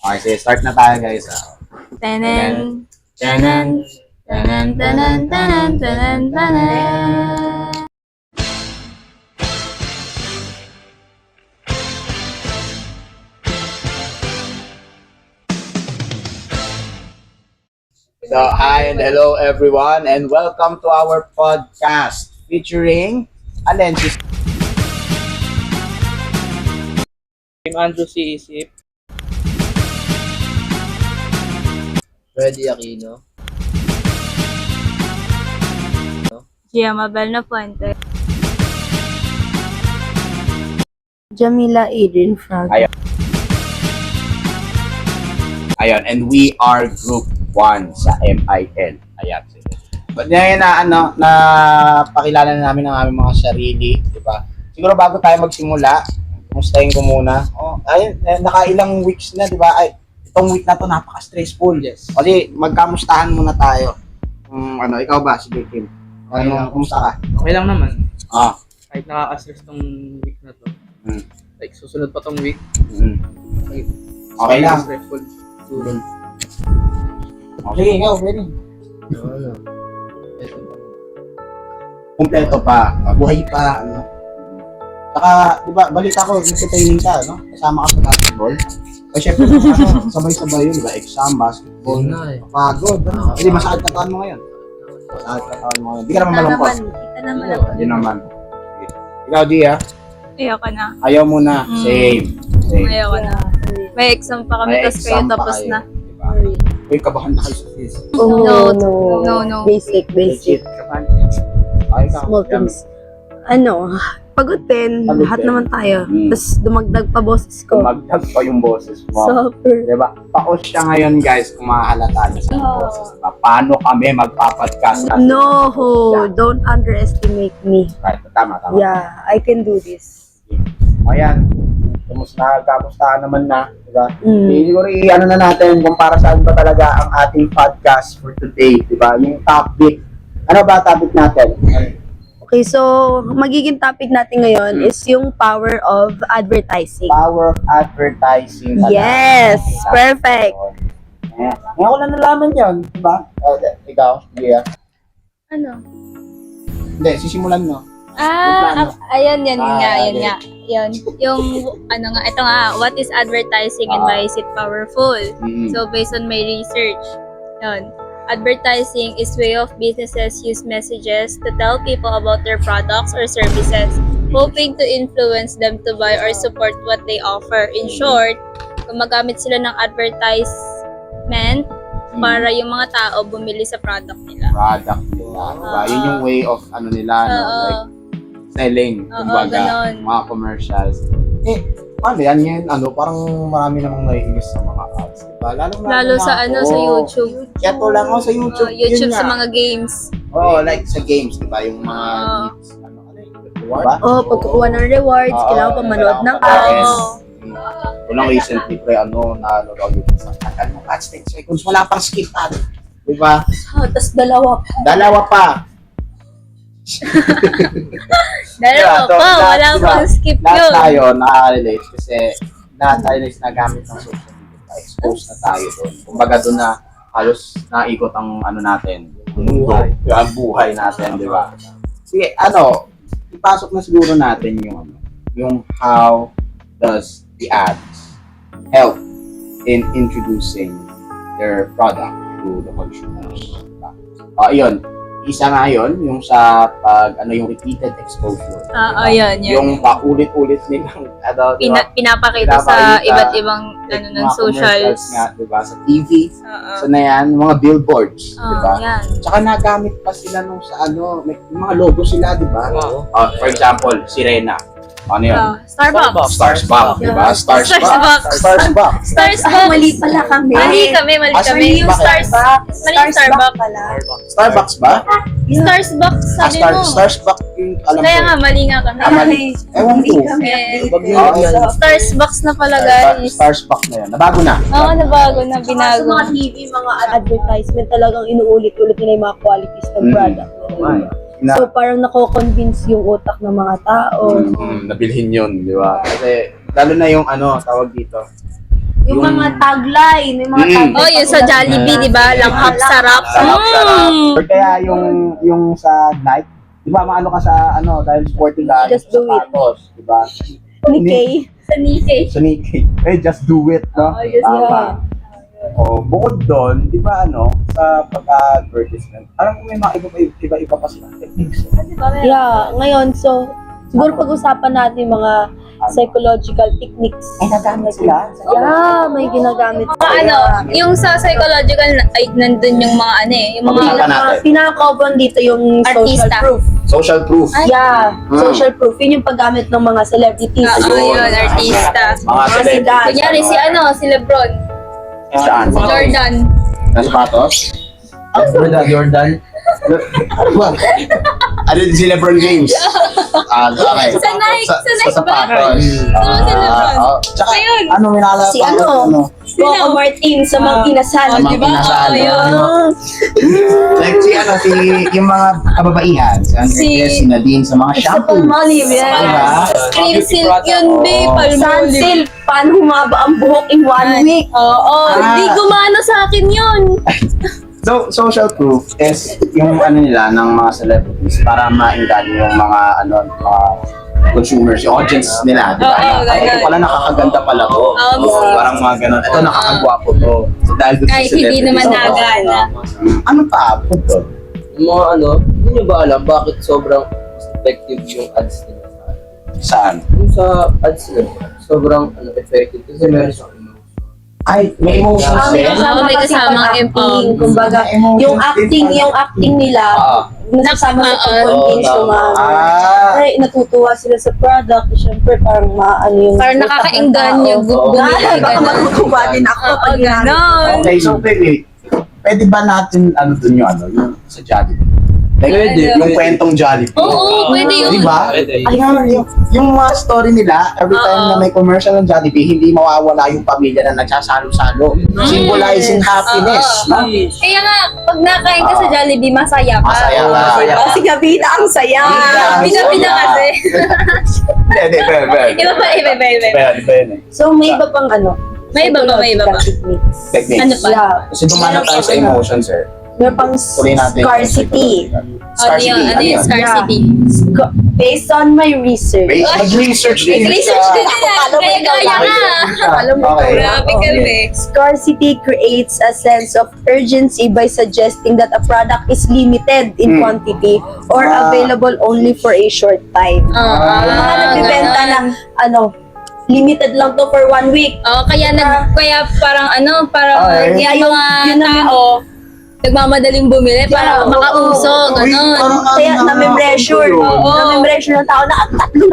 Okay, sige, start na tayo guys. Tanan. Tanan. Tanan, tanan, tanan, tanan, tanan. So, hi and hello everyone and welcome to our podcast featuring Alensis. Team Andrew C. Isip. Freddy Aquino. Gia Mabel na Fuente. Jamila Adrian Frog. Ayun, and we are group 1 sa MIL. Ayan. But ngayon na pakilala na namin ang aming mga sarili, di ba? Siguro bago tayo magsimula, kumustahin ko muna. Ayun, nakailang weeks na, di ba? Ay, itong week na to napaka-stressful. Yes. Kasi magkamustahan muna tayo. Ikaw ba, sige Kim? Kumusta ka? Okay lang naman. Kahit nakaka-stress tong week na to. Hmm. Like, susunod pa tong week. Okay lang. Stressful. Siguro. Sige, ikaw, pwede. Ano? Kumpleto pa, buhay pa, Saka, di ba, balita ko, nagka-training ka, no? Kasama ka sa basketball. O syempre, sabay-sabay yun, di ba? Exam, basketball, Yun na eh. pagod. Hindi, masakit na taon mo ngayon. Masakit na taon mo ngayon. Di ka naman malungkot. Kita naman ako. Yun naman. Ikaw, Gia, Ayoko na. ayaw mo na. Same. Ayoko na. May exam pa kami, May tapos kayo exam pa tapos kayo, na. di ba? Uy, kabahan na kayo sa quiz. Oh, No. Basic. Ay, ikaw. Small things. Pagod din. Pagod Lahat din. naman tayo. Mm. Tapos dumagdag pa boses ko. Magdag pa yung boses mo. Super. Diba? Pa-off siya ngayon guys kung mahalata niyo sa boses. Diba? Paano kami magpa-podcast? No, don't underestimate me. Right, tama. Yeah, I can do this. Ayan. Kamusta naman na. Diba? Mm. Siguro na natin kung para saan ba talaga ang ating podcast for today. Diba? Yung topic. Ano ba topic natin? Okay, so magiging topic natin ngayon is yung power of advertising. Power of advertising. Yes, perfect. Ngayon ko lang nalaman yun. Diba? Ikaw, Gia. Ano? Hindi, sisimulan mo. Ayun, yan nga. okay. Yun. Yung, ito nga, what is advertising and why is it powerful? Mm. So, based on my research, yun. Advertising is way of businesses use messages to tell people about their products or services, hoping to influence them to buy or support what they offer. In short, gumagamit sila ng advertisement para yung mga tao bumili sa product nila. Product nila. Diba? Yun yung way of nila, no? Like, selling, kumbaga, ganon. mga commercials. Paano yan ngayon, parang marami namang naiinis sa mga ads, diba? Lalo sa sa YouTube. Kaya to lang sa YouTube. YouTube yun sa nga. mga games. Like sa games, diba? Yung mga hits, reward? Oh, pagkukuha ng rewards, kailangan pa manood ng kailangan ads. pa Kulang recently, nalulog yun sa tagal mo, ads 10 seconds, wala pang skip ad. Diba? Tapos dalawa. Dalawa pa. Dalawa pa, wala pang skip Lahat yun. tayo nakaka-relate kasi lahat tayo na nagamit ng social media. Exposed na tayo doon. Kumbaga doon na halos naikot ang natin. Ang buhay natin, di ba? Sige, ipasok na siguro natin yung how does the ads help in introducing their product to the consumers. Ayun. Isa nga yun, yung sa yung repeated exposure. Yun. Yung paulit-ulit nilang, diba? Pinapakita sa iba't ibang ng mga socials. commercials nga, diba? Sa TV, Oo. so na yan, mga billboards, diba? Yan. Tsaka nagamit pa sila nung sa may mga logo sila, diba? Oo. For example, Sirena. Ano yun? Starbucks. Starsbox, diba? Starsbox. Starsbox. Starsbox. Starbucks. Mali pala kami. Mali kami. Mali Yung bakit? Mali yung Starbucks. pala. Starbucks ba? Starbucks, sabi mo. Starsbox yung alam Kaya ko. nga, mali nga kami. Mali. Ewan ko. Starbucks na pala, guys. Starsbox na yun. Nabago na. Oo, nabago na, Sa binago. mga TV, mga advertisement talagang inuulit-ulit nila yung mga qualities ng product. So parang nako-convince yung utak ng mga tao. Nabilhin yun, di ba? Kasi, lalo na yung tawag dito, Yung mga tagline, yung mga tagline. Oh, yun sa Jollibee, di ba? Langhap sarap. Sarap. Mm. Or kaya yung sa Nike, di ba maano ka sa dahil sporting ka, Just do it. sapatos, di ba? Nikkei. Sa Nikkei. Sa Nike, just do it, no? Oh, yes, Tama. Oh, bukod doon, di ba sa pag-advertisement, alam ko may mga iba-iba pa sila techniques. Yeah, ngayon, so, siguro pag-usapan natin mga psychological techniques. Ay, nagamit sila? Yeah, may ginagamit Yung sa psychological, ay, nandun yung mga yung mga Pag-usapan natin. Pinaka-common dito yung social Artista. proof. Social proof. Yeah, social proof. Yun yung paggamit ng mga celebrities. Ayun, artista. Mga celebrities. Kunyari, si Lebron, Saan? si Jordan. Na sapatos? Jordan. Ano din si LeBron James? Okay. Sa Nike, sa Nike Sa ba? sapatos. Sino si LeBron? Tsaka, Ayun. may naalala Si pa ako, Coco Martin sa mga kinasal. Sa mga Diba? kinasal. Oo, yun. Like yung mga kababaihan. Si Andrea, si Nadine sa mga Sa shampoo. Palmolive, Diba? yeah. Cream silk yun, babe. Sunsilk, paano humaba ang buhok in 1 week? Oo, di gumana sa akin yun. So, social proof is yung nila ng mga celebrities para ma-engage yung mga consumers, yung audience nila, di ba? Oo, Ay, ito ganun. pala nakakaganda pala to. Oo. Parang mga ganun. Ito nakakagwapo to. So, dahil doon sa Kahit hindi celebrities. naman Oo. nagana. Ano pa? Punto. Yung mga hindi nyo ba alam bakit sobrang effective yung ads nila? Saan? Yung sa ads nila, sobrang effective kasi meron sa Ay, may emotions May din. kasama may kasi kasamang pag-acting. M- Kumbaga, yung acting nila, nasasama na pag-convince yung mga ay, natutuwa sila sa product. Siyempre, parang maano yung... Parang nakakainggan yung bumili. Baka matutuwa din ako pag ginamit. Ganon. Okay, so pwede ba natin yung yung sa Jollibee? Like, Pwede. yung kwentong Jollibee. Oo, pwede yun. Di ba? Pwede. Yung mga story nila, every time na may commercial ng Jollibee, hindi mawawala yung pamilya na nagsasalo-salo. Symbolizing happiness. no? Kaya nga, pag nakain ka sa Jollibee, masaya ka. Masaya ka. Kasi gabi na ang saya. Bida-bida kasi. Hindi, pwede. Iba pa, iba. Pwede. So, may iba pang May iba ba? techniques. Techniques. Ano pa? Yeah. Kasi dumana tayo sa emotions, sir. Meron pang Tuloy natin. scarcity. Ano yung scarcity? Based on my research. Mag-research din. Nag-research din yan. Gaya-gaya ka. Okay. Grabe kami. Scarcity creates a sense of urgency by suggesting that a product is limited in quantity or available only for a short time. Yung mga nagbibenta ng limited lang to for 1 week. Oh, kaya parang Okay. yung mga yun na- tao nagmamadaling bumili para Yeah, makausog, ganun. Kaya nami-pressure. Nami-pressure ng tao na tatlo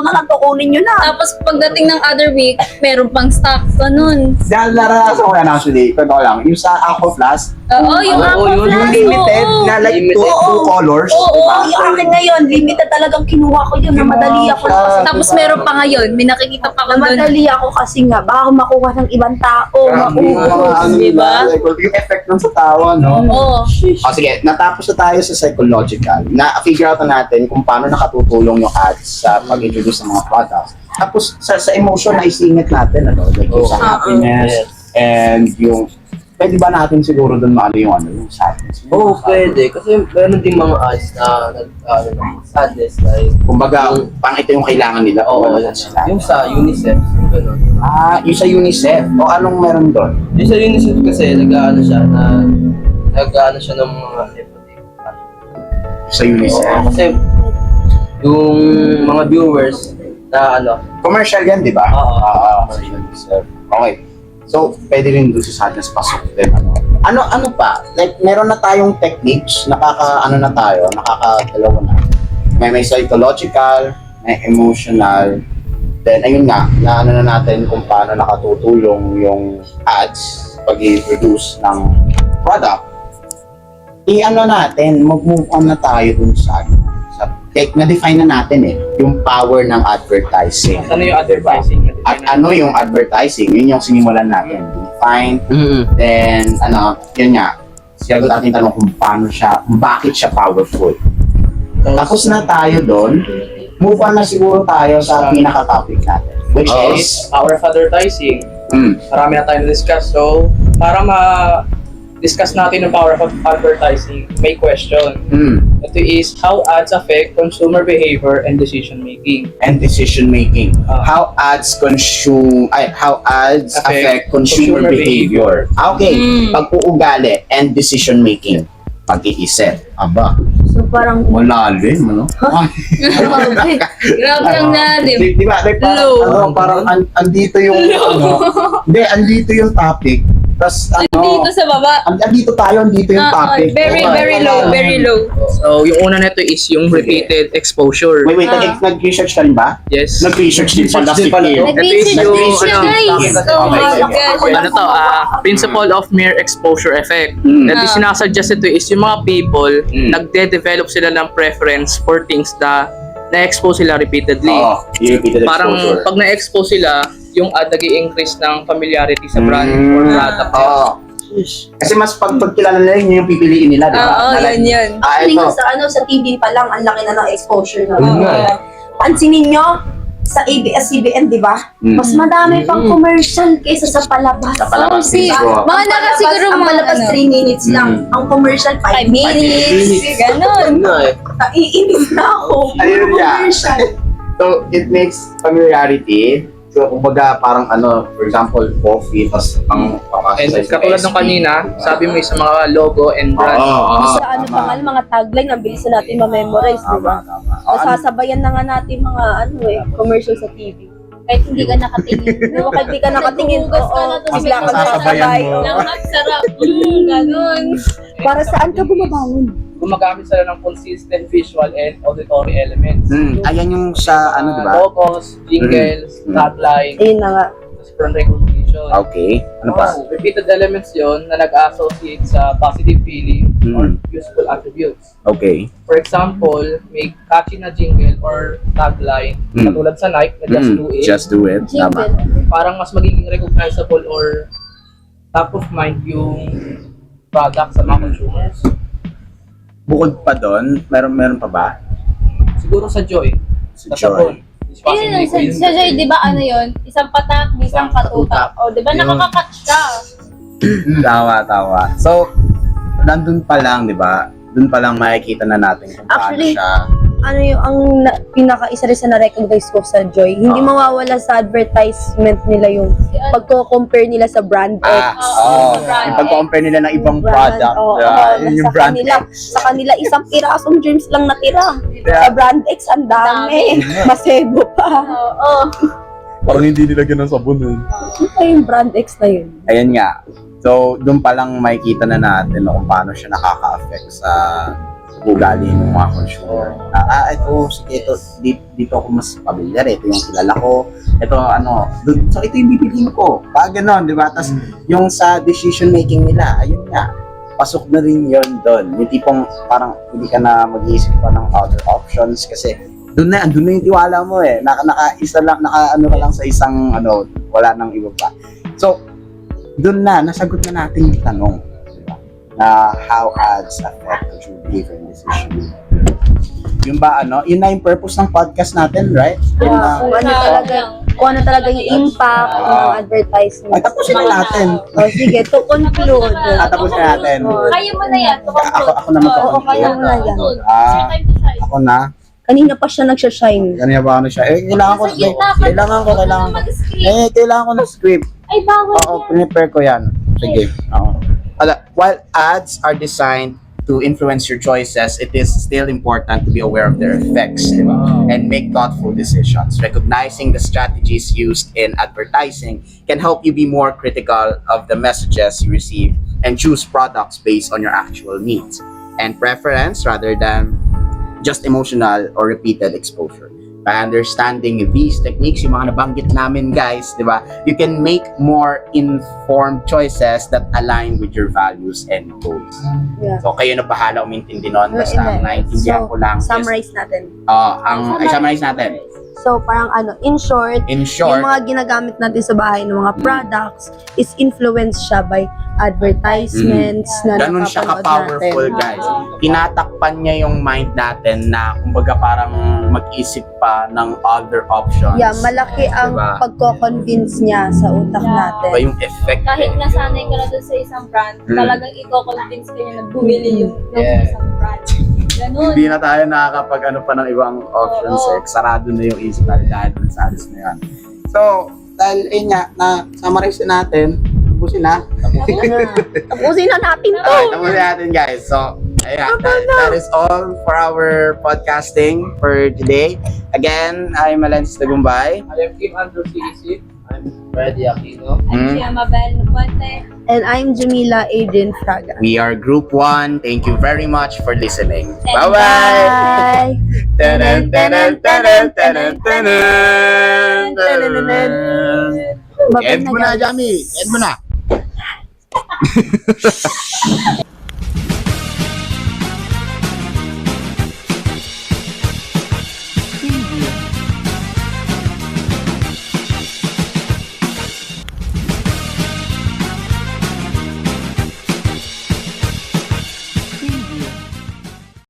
na lang to, kunin nyo na. Tapos pagdating ng other week, meron pang stock, ganun. Dahil naranasan ko yan actually, kwento ko lang, yung sa Aqua Plus, Oo, yung Oo, Aqua yun, Plus, yung limited oo. na like Limited. two colors. Oo, diba? yung akin ngayon, limited talagang kinuha ko yun, namadali ako. Tapos meron pa ngayon, may nakikita pa ko doon. Namadali ako kasi nga, baka makuha ng ibang tao, maubos. diba? Yung effect nun sa tawa, no? Oo. Sige, natapos na tayo sa psychological. Na-figure out na natin kung paano nakatutulong yung ads sa pag-introduce ng mga products. Tapos sa emotion na isingit natin, like yung sa happiness, and yung, pwede ba natin siguro doon yung sadness? Oo, pwede. Kasi meron din mga ads na sadness like Kumbaga, pang ito yung kailangan nila. Oo, yung sa UNICEF, yung gano'n. Yung sa UNICEF. O anong meron doon? Yung sa UNICEF kasi nag-ano siya ng mga Sa UNICEF. kasi yung mga viewers na Commercial yan, di ba? Oo. Sa UNICEF. Okay. So, pwede rin doon sa sadness pasok din. Ano pa? Like, meron na tayong techniques, nakakadalawa na. May psychological, may emotional, then ayun nga, na natin kung paano nakatutulong yung ads pag-i-produce ng product. Mag-move on na tayo dun sa na-define na natin yung power ng advertising. Ano yung advertising? At ano yung advertising? Yun yung sinimulan natin. Define, then yun nga, siyagot natin tanong kung bakit siya powerful. Tapos na tayo doon, move on na siguro tayo sa pinaka-topic natin, which is Power of advertising. Marami na tayong discuss. So, para ma-discuss natin yung power of advertising, may question. Ito is, how ads affect consumer behavior and decision making? And decision making. How ads affect consumer behavior. Okay, pag-uugali and decision making. Pag-iisip. Aba, So parang malalim, ano? Grabe ang lalim. Di ba? Like, Low. parang andito yung, hindi, andito yung topic. Tapos, Dito sa baba. andito tayo, andito yung topic. Very, very low. Very low. So, yung una nito is yung repeated exposure. Wait, nag-research ka rin ba? Yes. Nag-research din pala si Kim. Nag-research din siya, guys. Oh my gosh. Ano to, principle of mere exposure effect. That is sinasuggest ito is yung mga people, nagde-develop sila ng preference for things na na-expose sila repeatedly. Oo, yung repeated Parang exposure. pag na-expose sila, yung nag-i-increase ng familiarity sa brand or product. Oo. Kasi mas pagkilala nila yun yung pipiliin nila, di ba? Oo, yun. actually ito. sa TV pa lang, ang laki na ng exposure na. Yun nga eh. Pansinin nyo, sa ABS-CBN, di ba? Mas madami pang commercial kaysa sa palabas. Sa palabas, Si, mismo. mga naka siguro ang mga palabas 3 minutes lang. Ang commercial 5 5 minutes. Ganon. Iinis na ako. Ayun nga. Commercial. So, it makes familiarity. So, kumbaga, parang for example, coffee, tapos ang And katulad ng kanina, sabi mo sa mga logo and brand. Sa mga tagline, ang bilis na natin ma-memorize, di ba? Nasasabayan na nga natin mga commercial sa TV. Kahit hindi ka nakatingin. Kapag di ka nakatingin, Naghuhugas ka na, tapos bigla ka Nasasabayan nasasabay. mo. Lang sarap. Ganon. Para saan ka bumabangon? Gumagamit sila ng consistent visual and auditory elements. Ayan yung sa, di ba? Logos, jingles, tagline, Ayun na nga. brand recognition. Okay. Ano pa? Repeated elements yon na nag-associate sa positive feeling or useful attributes. Okay. For example, may catchy na jingle or tagline, katulad sa Nike na Just Do It, Just do it. Tama. parang mas magiging recognizable or top of mind yung product sa mga consumers. Bukod pa doon, meron pa ba? Siguro sa Joy. Si Sa Joy. sabon. Is Ayun, possibly sa Joy, di ba ano yun? Isang patak, isang katutak. O, di ba Yun. nakaka-catch ka? Tawa. So, nandun pa lang, di ba? Doon pa lang makikita na natin kung paano Actually, siya. Ano yung pinaka-isa rin sa na-recognize ko sa Joy, hindi mawawala sa advertisement nila yung pagko-compare nila sa brand X. Yung pag-compare nila ng ibang Brand, product. oo, Yun yung sa brand kanila, X. sa kanila isang pirasong germs lang natira. Sa brand X, ang dami. Masebo pa. Oo. Parang hindi nilagyan ng sabon eh. Ano yung brand X na yun? Ayan nga. So, doon pa lang makikita na natin kung paano siya nakaka-affect sa ugali ng mga consumer. Ito, sige, dito ako mas pamilyar. Ito yung kilala ko. Ito, so ito yung bibiliin ko. Pag gano'n, di ba? Tapos, yung sa decision making nila, ayun nga, pasok na rin yun doon. Yung tipong parang hindi ka na mag-iisip pa ng other options kasi andun na yung tiwala mo eh. Naka-isa lang, ka lang sa isang, wala nang iba pa. So, doon nasagot na natin yung tanong. Diba? Na how ads affect consumer behavior and decision. Yung ba, yun na yung purpose ng podcast natin, right? Yeah, kung ano talaga yung impact ng advertisement. Ay, tapusin na natin. O sige, to conclude. Tapusin na natin. Kaya mo na yan. Ako naman to. Oo, kaya mo na yan. Ako na. Kanina pa siya nagsashine. Ganyan ba siya? Kailangan ko. Kailangan ko ng script. Ay, bawal Oo, prepare ko yan. Sige. Oo. While ads are designed to influence your choices, it is still important to be aware of their effects, di ba? And make thoughtful decisions. Recognizing the strategies used in advertising can help you be more critical of the messages you receive and choose products based on your actual needs and preference rather than just emotional or repeated exposure. By understanding these techniques, yung mga nabanggit namin guys, di ba? You can make more informed choices that align with your values and goals. Yeah. So kayo na bahala umintindi nun. Basta Yeah. naintindihan ko lang. Summarize natin. Summarize natin. So, parang in short, In yung short, mga ginagamit natin sa bahay ng mga products is influenced siya by advertisements na ganun siya napapanood ka-powerful, natin. guys. Tinatakpan niya yung mind natin na kumbaga parang mag-isip pa ng other options. Yeah, malaki ang Diba? pagko-convince niya sa utak natin. Iba yung effect. Kahit eh. nasanay ka na dun sa isang brand, talagang i-convince ka niya na bumili yung Yeah. isang brand. Ganun. Hindi na tayo nakakapag pa ng ibang options. Oo. Sarado na yung isip natin dahil dun sa alis na yan. So, dahil na summarize natin, tapusin na. Tapusin na natin to! Okay, tapusin natin, guys. So, ayan, that is all for our podcasting for today. Again, I'm Alensis Tagumbay. I am Kim Andrew CEC. I'm Freddy Aquino. I'm Gia Mabel Puente. And I'm Jamila Adrian Fraga. We are Group 1. Thank you very much for listening. And Bye-bye! Bye! Tanan, tanan, tanan, tanan, tanan, tanan. Babay End mo na, guys. Jami. End mo na.